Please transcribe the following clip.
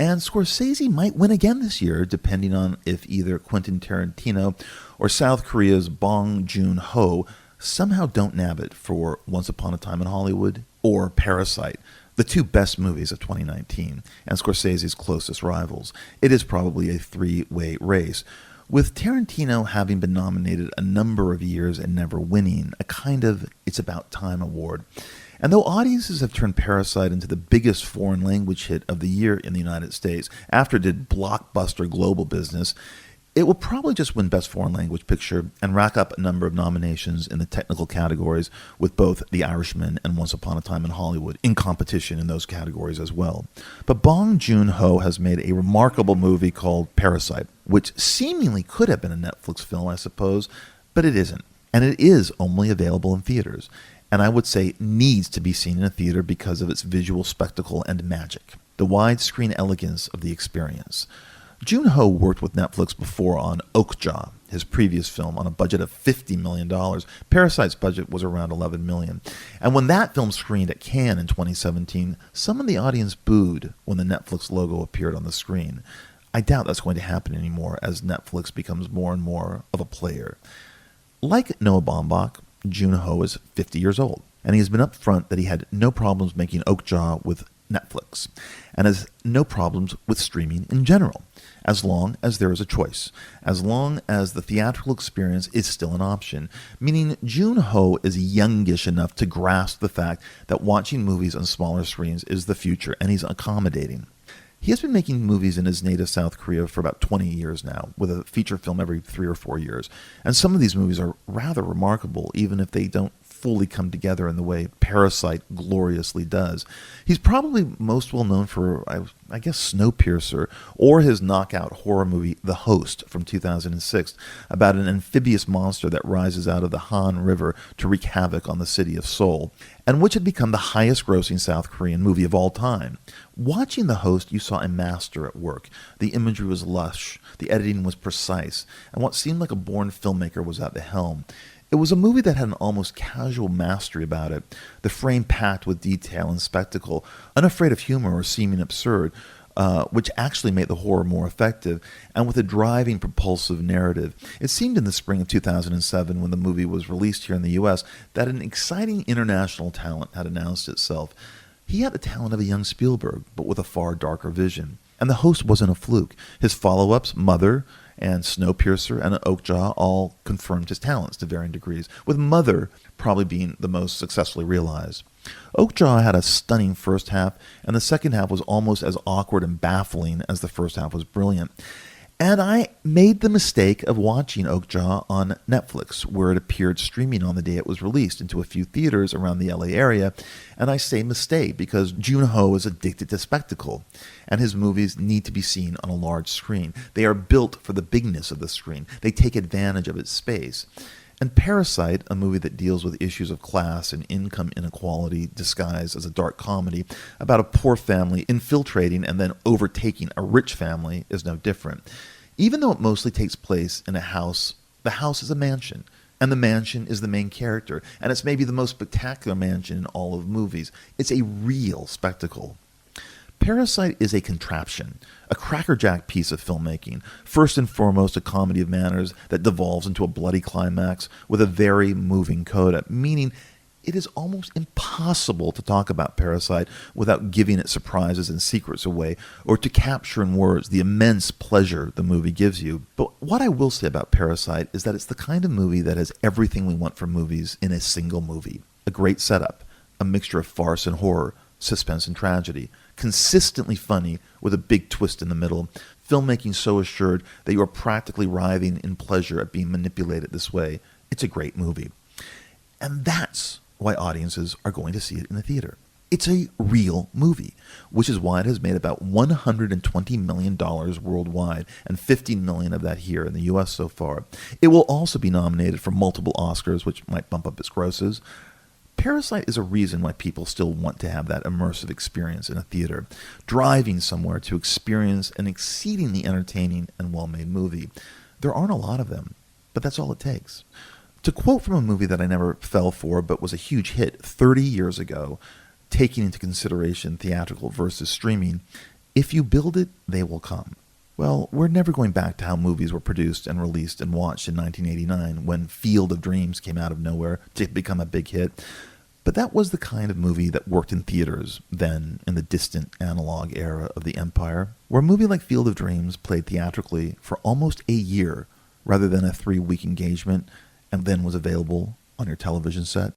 And Scorsese might win again this year, depending on if either Quentin Tarantino or South Korea's Bong Joon-ho somehow don't nab it for Once Upon a Time in Hollywood or Parasite, the two best movies of 2019, and Scorsese's closest rivals. It is probably a three-way race, with Tarantino having been nominated a number of years and never winning, a kind of It's About Time award. And though audiences have turned Parasite into the biggest foreign language hit of the year in the United States, after it did blockbuster global business, it will probably just win Best Foreign Language Picture and rack up a number of nominations in the technical categories with both The Irishman and Once Upon a Time in Hollywood in competition in those categories as well. But Bong Joon-ho has made a remarkable movie called Parasite, which seemingly could have been a Netflix film, I suppose, but it isn't. And it is only available in theaters, and I would say needs to be seen in a theater because of its visual spectacle and magic, the widescreen elegance of the experience. Joon-ho worked with Netflix before on Okja, his previous film, on a budget of $50 million. Parasite's budget was around $11 million. And when that film screened at Cannes in 2017, some of the audience booed when the Netflix logo appeared on the screen. I doubt that's going to happen anymore as Netflix becomes more and more of a player. Like Noah Baumbach, Joon-ho is 50 years old, and he has been upfront that he had no problems making Okja with Netflix, and has no problems with streaming in general, as long as there is a choice, as long as the theatrical experience is still an option, meaning Joon-ho is youngish enough to grasp the fact that watching movies on smaller screens is the future, and he's accommodating. He has been making movies in his native South Korea for about 20 years now, with a feature film every 3 or 4 years. And some of these movies are rather remarkable, even if they don't fully come together in the way Parasite gloriously does. He's probably most well known for, I guess, Snowpiercer, or his knockout horror movie The Host from 2006, about an amphibious monster that rises out of the Han River to wreak havoc on the city of Seoul, and which had become the highest-grossing South Korean movie of all time. Watching The Host, you saw a master at work. The imagery was lush, the editing was precise, and what seemed like a born filmmaker was at the helm. It was a movie that had an almost casual mastery about it, the frame packed with detail and spectacle, unafraid of humor or seeming absurd, which actually made the horror more effective, and with a driving, propulsive narrative. It seemed in the spring of 2007, when the movie was released here in the U.S., that an exciting international talent had announced itself. He had the talent of a young Spielberg, but with a far darker vision. And The Host wasn't a fluke. His follow-ups, Mother and Snowpiercer and Okja, all confirmed his talents to varying degrees, with Mother probably being the most successfully realized. Okja had a stunning first half, and the second half was almost as awkward and baffling as the first half was brilliant. And I made the mistake of watching Okja on Netflix, where it appeared streaming on the day it was released into a few theaters around the LA area. And I say mistake because Joon-ho is addicted to spectacle, and his movies need to be seen on a large screen. They are built for the bigness of the screen. They take advantage of its space. And Parasite, a movie that deals with issues of class and income inequality disguised as a dark comedy about a poor family infiltrating and then overtaking a rich family, is no different. Even though it mostly takes place in a house, the house is a mansion, and the mansion is the main character, and it's maybe the most spectacular mansion in all of movies. It's a real spectacle. Parasite is a contraption, a crackerjack piece of filmmaking, first and foremost a comedy of manners that devolves into a bloody climax with a very moving coda, meaning it is almost impossible to talk about Parasite without giving its surprises and secrets away, or to capture in words the immense pleasure the movie gives you. But what I will say about Parasite is that it's the kind of movie that has everything we want from movies in a single movie. A great setup, a mixture of farce and horror, suspense and tragedy, consistently funny with a big twist in the middle, filmmaking so assured that you are practically writhing in pleasure at being manipulated this way. It's a great movie. And that's why audiences are going to see it in the theater. It's a real movie, which is why it has made about $120 million worldwide, and $15 million of that here in the U.S. so far. It will also be nominated for multiple Oscars, which might bump up its grosses. Parasite is a reason why people still want to have that immersive experience in a theater, driving somewhere to experience an exceedingly entertaining and well-made movie. There aren't a lot of them, but that's all it takes. To quote from a movie that I never fell for but was a huge hit 30 years ago, taking into consideration theatrical versus streaming, If you build it, they will come. Well, we're never going back to how movies were produced and released and watched in 1989 when Field of Dreams came out of nowhere to become a big hit. But that was the kind of movie that worked in theaters then in the distant analog era of the empire, where a movie like Field of Dreams played theatrically for almost a year rather than a 3-week engagement and then was available on your television set.